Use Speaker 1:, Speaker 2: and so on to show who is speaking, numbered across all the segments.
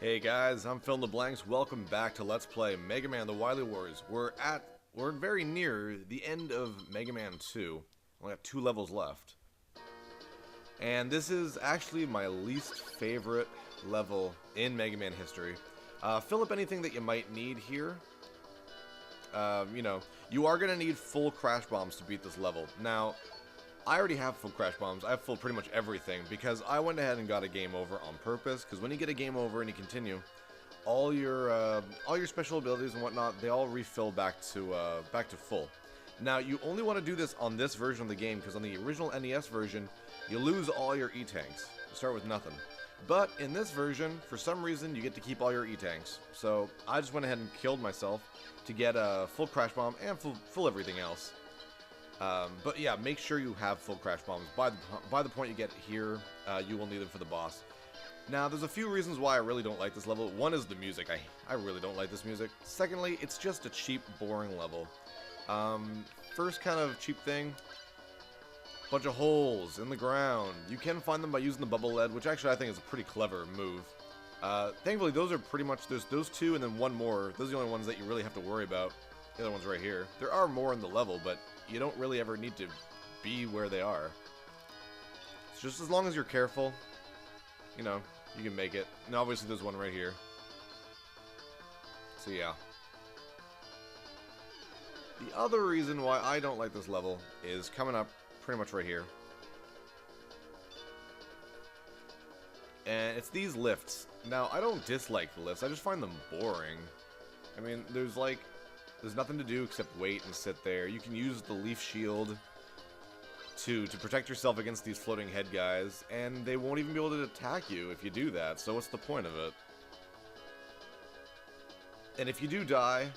Speaker 1: Hey guys, I'm PhilInTheBlanks. Welcome back to Let's Play Mega Man: The Wily Wars. We're very near the end of Mega Man 2. Only got 2 levels left. And this is actually my least favorite level in Mega Man history. Fill up anything that you might need here. You are going to need full crash bombs to beat this level. Now, I already have full crash bombs. I have full pretty much everything because I went ahead and got a game over on purpose. Because when you get a game over and you continue, all your special abilities and whatnot, they all refill back to full. Now you only want to do this on this version of the game because on the original NES version, you lose all your E-tanks. You start with nothing. But in this version, for some reason, you get to keep all your E-tanks. So I just went ahead and killed myself to get a full crash bomb and full everything else. But yeah, make sure you have full crash bombs. By the point you get here, you will need them for the boss. Now, there's a few reasons why I really don't like this level. One is the music. I really don't like this music. Secondly, it's just a cheap, boring level. First kind of cheap thing, bunch of holes in the ground. You can find them by using the bubble lead, which actually I think is a pretty clever move. Thankfully, those are pretty much, there's those two and then one more. Those are the only ones that you really have to worry about. The other one's right here. There are more in the level, but you don't really ever need to be where they are. It's just as long as you're careful, you know, you can make it. And obviously there's one right here. So yeah. The other reason why I don't like this level is coming up pretty much right here. And it's these lifts. Now, I don't dislike the lifts, I just find them boring. I mean, there's nothing to do except wait and sit there. You can use the leaf shield to protect yourself against these floating head guys, and they won't even be able to attack you if you do that, so what's the point of it? And if you do die,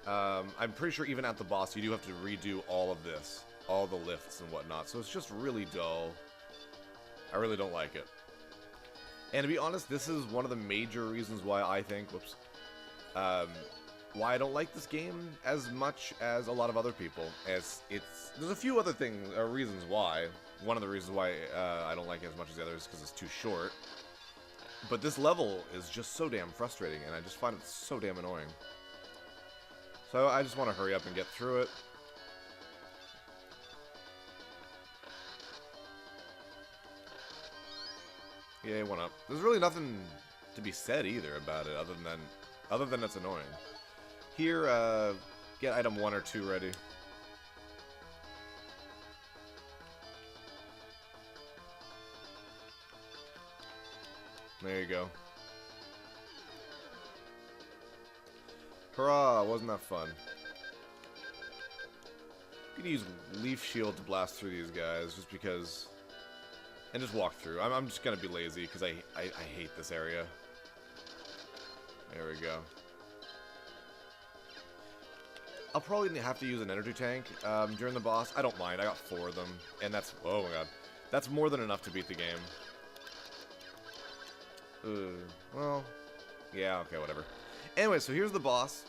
Speaker 1: I'm pretty sure even at the boss you do have to redo all of this. All the lifts and whatnot, so it's just really dull. I really don't like it. And to be honest, this is one of the major reasons why I think, why I don't like this game as much as a lot of other people. There's a few other things, or reasons why. One of the reasons why I don't like it as much as the others is because it's too short. But this level is just so damn frustrating, and I just find it so damn annoying. So I just want to hurry up and get through it. Yay, one up. There's really nothing to be said either about it, other than it's annoying. Here, get item 1 or 2 ready. There you go. Hurrah, wasn't that fun? You can use leaf shield to blast through these guys, just because... And just walk through. I'm just gonna be lazy, because I hate this area. There we go. I'll probably have to use an energy tank during the boss. I don't mind. I got 4 of them. And that's... Oh my god. That's more than enough to beat the game. Well... Yeah, okay, whatever. Anyway, so here's the boss.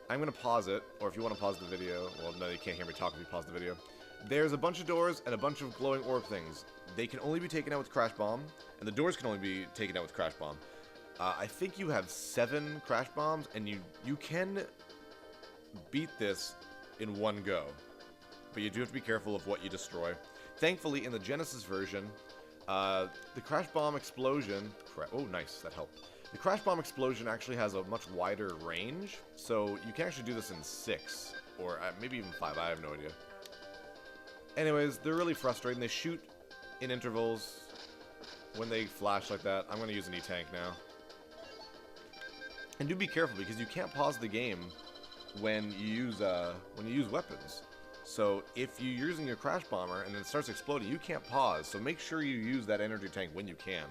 Speaker 1: I'm going to pause it. Or if you want to pause the video... Well, no, you can't hear me talk if you pause the video. There's a bunch of doors and a bunch of glowing orb things. They can only be taken out with Crash Bomb. And the doors can only be taken out with Crash Bomb. I think you have 7 Crash Bombs. And you can... beat this in one go, but you do have to be careful of what you destroy. Thankfully, in the Genesis version, the Crash Bomb explosion... Oh, nice, that helped. The Crash Bomb explosion actually has a much wider range, so you can actually do this in 6, or maybe even 5, I have no idea. Anyways, they're really frustrating. They shoot in intervals when they flash like that. I'm going to use an E-tank now. And do be careful, because you can't pause the game when you use weapons. So if you're using your Crash Bomber and it starts exploding, you can't pause. So make sure you use that energy tank when you can.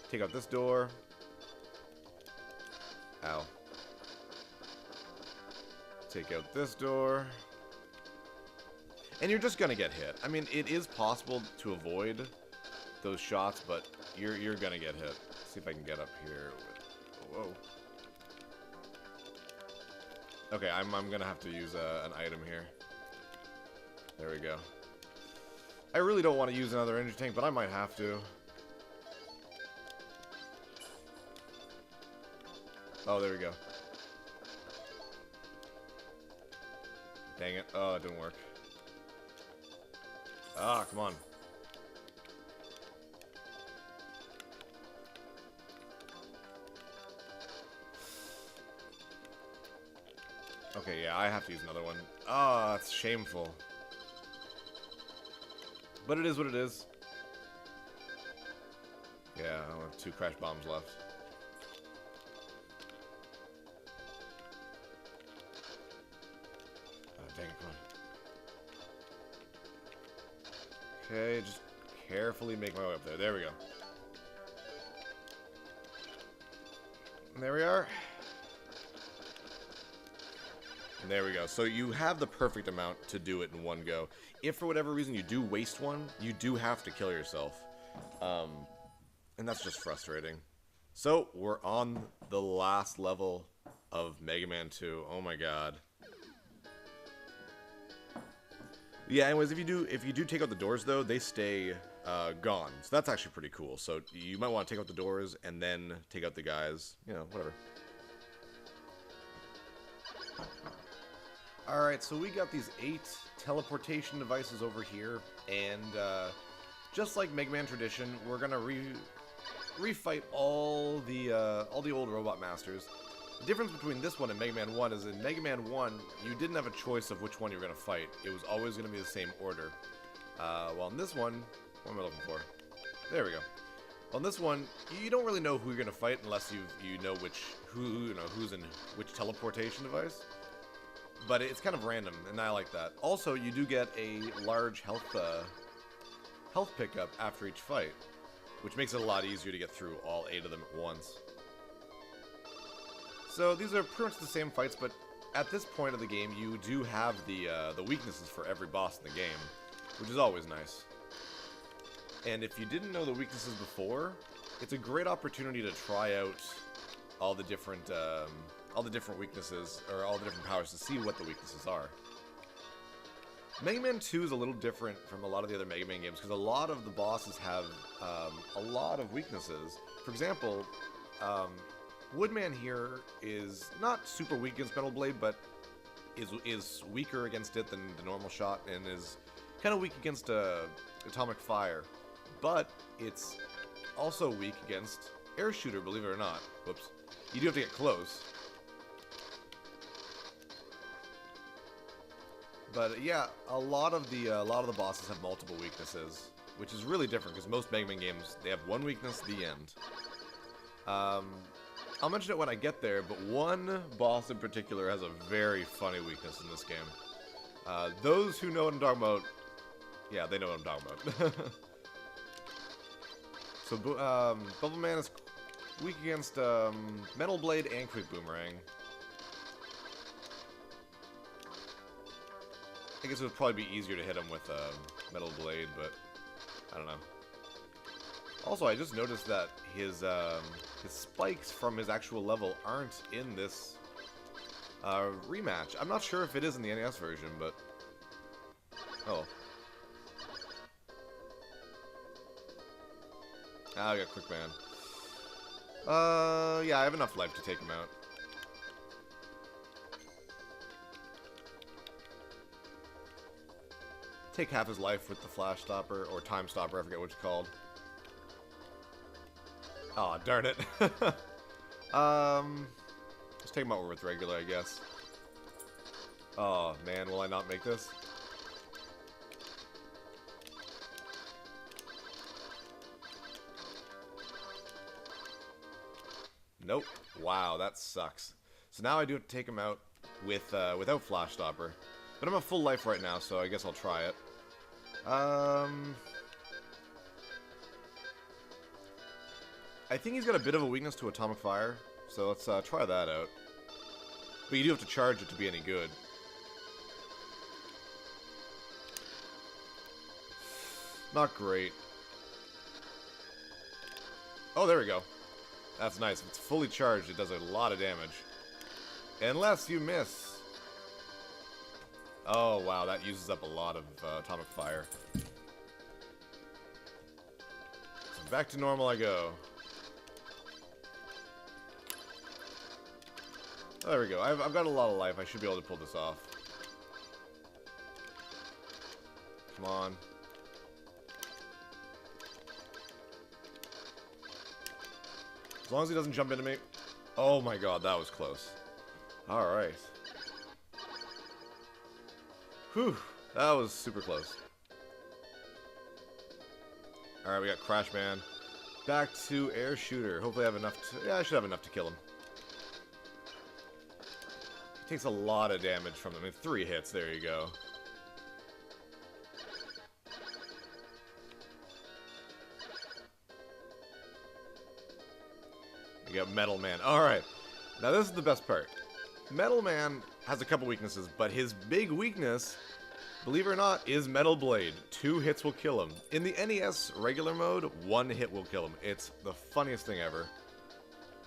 Speaker 1: Take out this door. Ow. Take out this door. And you're just gonna get hit. I mean, it is possible to avoid those shots, but you're gonna get hit. Let's see if I can get up here. Whoa. Okay, I'm gonna have to use an item here. There we go. I really don't want to use another energy tank, but I might have to. Oh, there we go. Dang it. Oh, it didn't work. Ah, come on. Okay, yeah, I have to use another one. Ah, it's shameful. But it is what it is. Yeah, I only have 2 crash bombs left. Oh, dang it, come on. Okay, just carefully make my way up there. There we go. And there we are. And there we go. So you have the perfect amount to do it in one go. If for whatever reason you do waste one, you do have to kill yourself. And that's just frustrating. So we're on the last level of Mega Man 2. Oh my god. Yeah, anyways, if you do take out the doors though, they stay gone. So that's actually pretty cool. So you might want to take out the doors and then take out the guys. You know, whatever. Alright, so we got these 8 teleportation devices over here, and just like Mega Man tradition, we're gonna refight all the old Robot Masters. The difference between this one and Mega Man 1 is in Mega Man 1, you didn't have a choice of which one you were gonna fight. It was always gonna be the same order. While in this one, what am I looking for? There we go. Well, in this one, you don't really know who you're gonna fight unless you know who's in which teleportation device. But it's kind of random, and I like that. Also, you do get a large health pickup after each fight, which makes it a lot easier to get through all 8 of them at once. So these are pretty much the same fights, but at this point of the game, you do have the weaknesses for every boss in the game, which is always nice. And if you didn't know the weaknesses before, it's a great opportunity to try out all the different weaknesses, or all the different powers, to see what the weaknesses are. Mega Man 2 is a little different from a lot of the other Mega Man games, because a lot of the bosses have a lot of weaknesses. For example, Woodman here is not super weak against Metal Blade, but is weaker against it than the normal shot, and is kind of weak against Atomic Fire. But it's also weak against Air Shooter, believe it or not. Whoops. You do have to get close. But yeah, a lot of the bosses have multiple weaknesses, which is really different because most Mega Man games, they have one weakness, the end. I'll mention it when I get there, but one boss in particular has a very funny weakness in this game. Those who know what I'm talking about, yeah, they know what I'm talking about. So Bubble Man is weak against Metal Blade and Quick Boomerang. I guess it would probably be easier to hit him with Metal Blade, but I don't know. Also, I just noticed that his spikes from his actual level aren't in this rematch. I'm not sure if it is in the NES version, but oh. Ah, I got Quick Man. Yeah, I have enough life to take him out. Take half his life with the Flash Stopper, or Time Stopper, I forget what it's called. Aw, oh, darn it. Just take him out with regular, I guess. Oh, man, will I not make this? Nope. Wow, that sucks. So now I do have to take him out with without Flash Stopper. But I'm at full life right now, so I guess I'll try it. I think he's got a bit of a weakness to Atomic Fire, so let's try that out. But you do have to charge it to be any good. Not great. Oh, there we go. That's nice. If it's fully charged, it does a lot of damage. Unless you miss. Oh, wow, that uses up a lot of Atomic Fire. So back to normal I go. Oh, there we go. I've got a lot of life. I should be able to pull this off. Come on. As long as he doesn't jump into me. Oh my god, that was close. Alright. Whew. That was super close. Alright, we got Crash Man. Back to Air Shooter. Hopefully I have enough to... Yeah, I should have enough to kill him. He takes a lot of damage from them. I mean, 3 hits. There you go. We got Metal Man. Alright. Now this is the best part. Metal Man has a couple weaknesses, but his big weakness, believe it or not, is Metal Blade. 2 hits will kill him. In the NES regular mode, 1 hit will kill him. It's the funniest thing ever.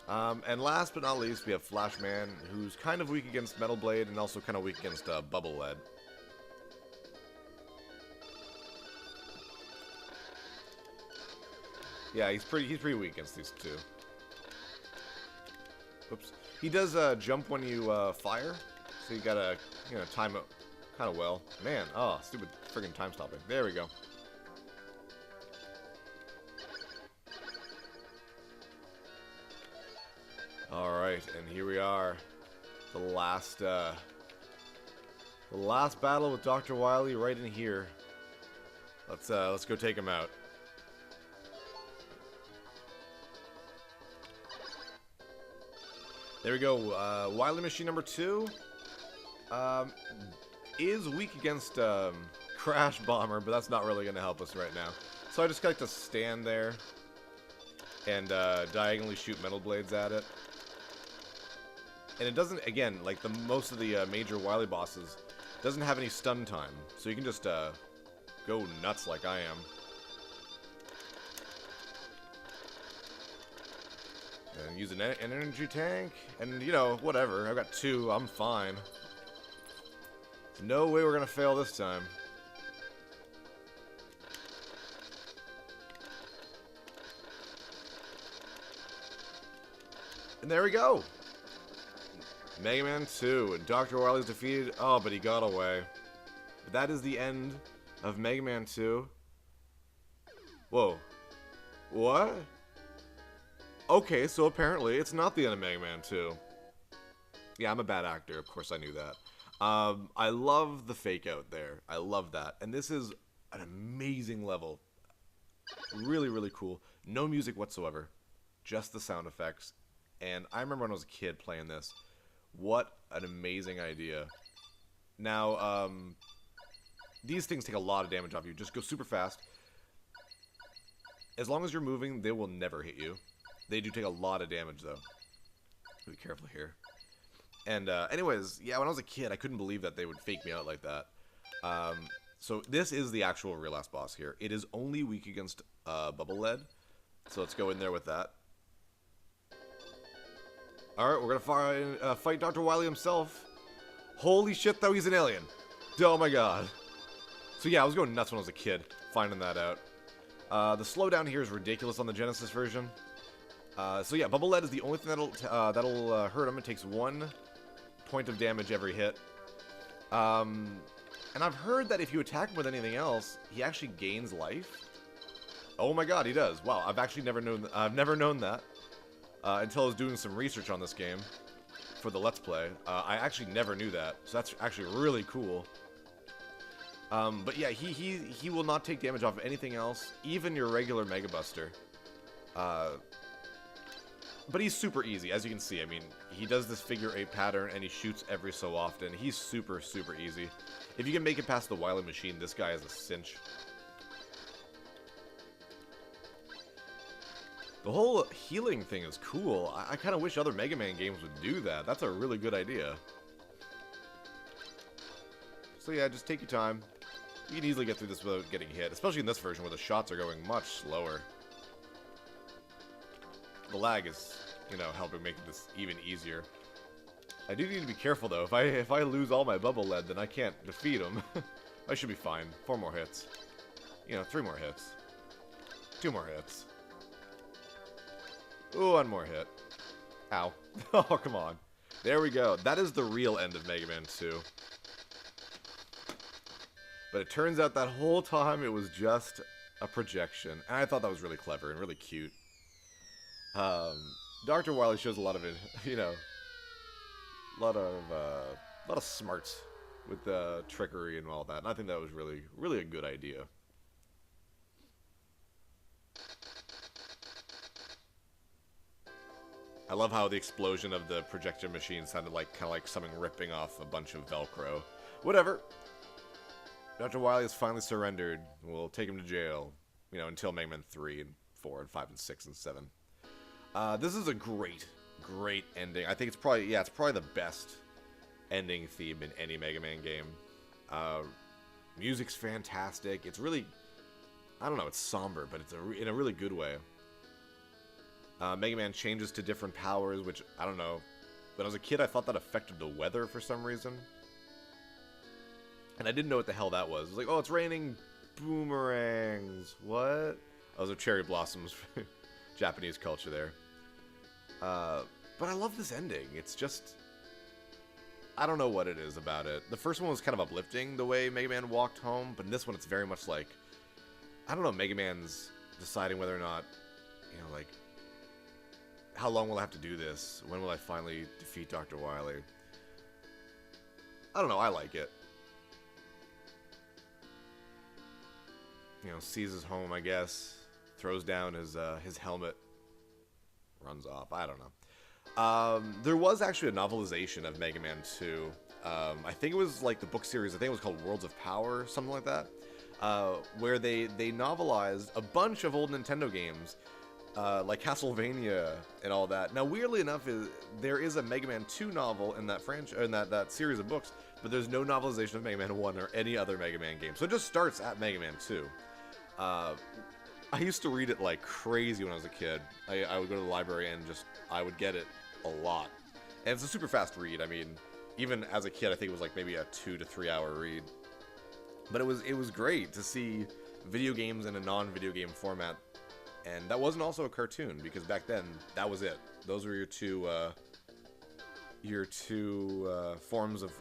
Speaker 1: And last but not least, we have Flash Man, who's kind of weak against Metal Blade and also kind of weak against Bubble Lead. Yeah, he's pretty weak against these two. Oops. He does jump when you fire, so you gotta, time it kind of well. Man, oh, stupid friggin' time stopping. There we go. Alright, and here we are. The last battle with Dr. Wily right in here. Let's go take him out. There we go. Wily Machine number 2 is weak against Crash Bomber, but that's not really going to help us right now. So I just like to stand there and diagonally shoot Metal Blades at it. And it doesn't, again, like most of the major Wily bosses, doesn't have any stun time. So you can just go nuts like I am. And use an energy tank, and whatever. I've got 2, I'm fine. There's no way we're gonna fail this time. And there we go! Mega Man 2, and Dr. Wily's defeated. Oh, but he got away. But that is the end of Mega Man 2. Whoa. What? Okay, so apparently it's not the end of Mega Man 2. Yeah, I'm a bad actor. Of course I knew that. I love the fake out there. I love that. And this is an amazing level. Really, really cool. No music whatsoever. Just the sound effects. And I remember when I was a kid playing this. What an amazing idea. Now, these things take a lot of damage off you. Just go super fast. As long as you're moving, they will never hit you. They do take a lot of damage, though. Be careful here. And, anyways, yeah, when I was a kid, I couldn't believe that they would fake me out like that. So this is the actual real last boss here. It is only weak against Bubble Lead. So let's go in there with that. Alright, we're gonna fight Dr. Wily himself. Holy shit, though, he's an alien. Oh my god. So yeah, I was going nuts when I was a kid, finding that out. The slowdown here is ridiculous on the Genesis version. So yeah, Bubble Lead is the only thing that'll hurt him. It takes 1 point of damage every hit. And I've heard that if you attack him with anything else, he actually gains life. Oh my god, he does. Wow, I've never known that until I was doing some research on this game for the Let's Play. I actually never knew that, so that's actually really cool. But yeah, he will not take damage off of anything else, even your regular Mega Buster. But he's super easy, as you can see. I mean, he does this figure 8 pattern, and he shoots every so often. He's super, super easy. If you can make it past the Wily Machine, this guy is a cinch. The whole healing thing is cool. I kind of wish other Mega Man games would do that. That's a really good idea. So yeah, just take your time. You can easily get through this without getting hit, especially in this version where the shots are going much slower. The lag is, helping make this even easier. I do need to be careful though. If I lose all my Bubble Lead, then I can't defeat him. I should be fine. 4 more hits. 3 more hits. 2 more hits. Ooh, 1 more hit. Ow. Oh, come on. There we go. That is the real end of Mega Man 2. But it turns out that whole time it was just a projection. And I thought that was really clever and really cute. Dr. Wily shows a lot of it, you know, a lot of smarts with the trickery and all that. And I think that was really, really a good idea. I love how the explosion of the projection machine sounded like kind of like something ripping off a bunch of Velcro. Whatever. Dr. Wily has finally surrendered. We'll take him to jail, you know, until Mega Man 3 and 4 and 5 and 6 and 7. This is a great, great ending. I think it's probably, yeah, it's probably the best ending theme in any Mega Man game. Music's fantastic. It's really, I don't know, it's somber, but it's in a really good way. Mega Man changes to different powers, which, I don't know. When I was a kid, I thought that affected the weather for some reason. And I didn't know what the hell that was. It was like, oh, it's raining boomerangs. What? Those are cherry blossoms. Japanese culture there. But I love this ending. It's just, I don't know what it is about it. The first one was kind of uplifting, the way Mega Man walked home. But in this one, it's very much like, I don't know, Mega Man's deciding whether or not, you know, like, how long will I have to do this? When will I finally defeat Dr. Wily? I don't know, I like it. You know, sees his home, I guess. Throws down his helmet. Runs off. I don't know. There was actually a novelization of Mega Man 2. I think it was like the book series. I think it was called Worlds of Power, something like that. Where they novelized a bunch of old Nintendo games. Like Castlevania and all that. Now, weirdly enough, there is a Mega Man 2 novel in that franchise, in that series of books, but there's no novelization of Mega Man 1 or any other Mega Man game. So it just starts at Mega Man 2. I used to read it like crazy when I was a kid. I would go to the library and I would get it a lot. And it's a super fast read. I mean, even as a kid, I think it was like maybe a 2 to 3 hour read. But it was great to see video games in a non-video game format. And that wasn't also a cartoon, because back then, that was it. Those were your two forms of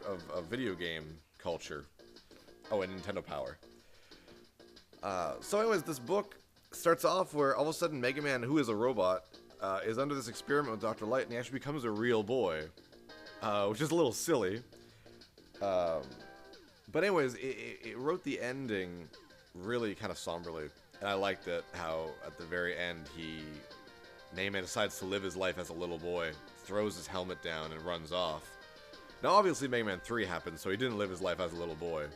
Speaker 1: video game culture. Oh, and Nintendo Power. So anyways, this book starts off where all of a sudden Mega Man, who is a robot, is under this experiment with Dr. Light, and he actually becomes a real boy. Which is a little silly. But anyways, it wrote the ending really kind of somberly. And I liked it, how at the very end, Mega Man decides to live his life as a little boy, throws his helmet down, and runs off. Now, obviously, Mega Man 3 happened, so he didn't live his life as a little boy.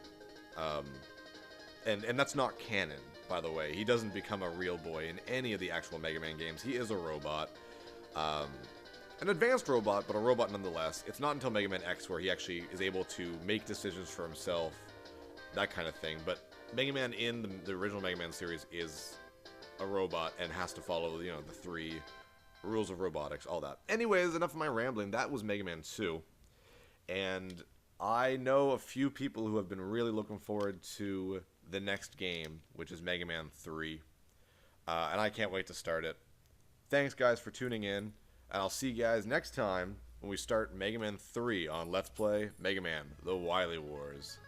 Speaker 1: And that's not canon, by the way. He doesn't become a real boy in any of the actual Mega Man games. He is a robot. An advanced robot, but a robot nonetheless. It's not until Mega Man X where he actually is able to make decisions for himself, that kind of thing. But Mega Man in the original Mega Man series is a robot and has to follow, you know, the 3 rules of robotics, all that. Anyways, enough of my rambling. That was Mega Man 2. And I know a few people who have been really looking forward to the next game, which is Mega Man 3. And I can't wait to start it. Thanks, guys, for tuning in. And I'll see you guys next time when we start Mega Man 3 on Let's Play Mega Man: The Wily Wars.